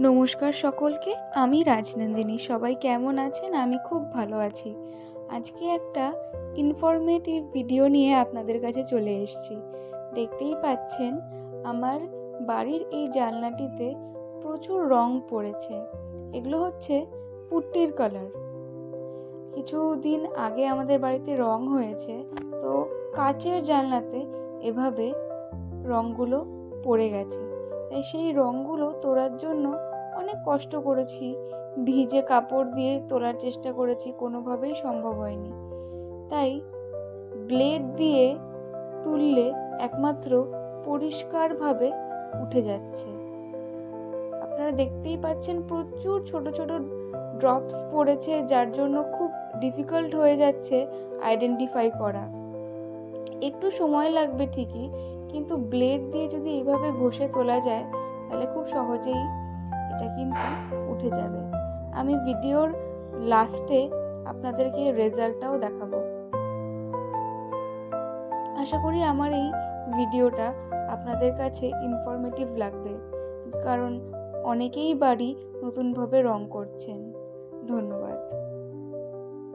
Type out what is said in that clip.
নমস্কার সকলকে। আমি রাজনন্দিনী। সবাই কেমন আছেন? আমি খুব ভালো আছি। আজকে একটা ইনফরমেটিভ ভিডিও নিয়ে আপনাদের কাছে চলে এসেছি। দেখতেই পাচ্ছেন আমার বাড়ির এই জানলাটিতে প্রচুর রং পড়েছে। এগুলো হচ্ছে পুট্টির কালার। কিছুদিন আগে আমাদের বাড়িতে রং হয়েছে, তো কাচের জানলাতে এভাবে রঙগুলো পড়ে গেছে। তাই সেই রঙগুলো তোলার জন্য অনেক কষ্ট করেছি, ভিজে কাপড় দিয়ে তোলার চেষ্টা করেছি, কোনোভাবেই সম্ভব হয়নি। তাই ব্লেড দিয়ে তুললে একমাত্র পরিষ্কারভাবে উঠে যাচ্ছে। আপনারা দেখতেই পাচ্ছেন প্রচুর ছোট ছোট ড্রপস পড়েছে, যার জন্য খুব ডিফিকাল্ট হয়ে যাচ্ছে আইডেন্টিফাই করা। একটু সময় লাগবে ঠিকই, কিন্তু ব্লেড দিয়ে যদি এইভাবে ঘষে তোলা যায় তাহলে খুব সহজেই এটা কিন্তু উঠে যাবে। আমি ভিডিওর লাস্টে আপনাদেরকে রেজাল্টটাও দেখাবো। আশা করি আমার এই ভিডিওটা আপনাদের কাছে ইনফরমেটিভ লাগবে, কারণ অনেকেই বাড়ি নতুনভাবে রং করছেন। ধন্যবাদ।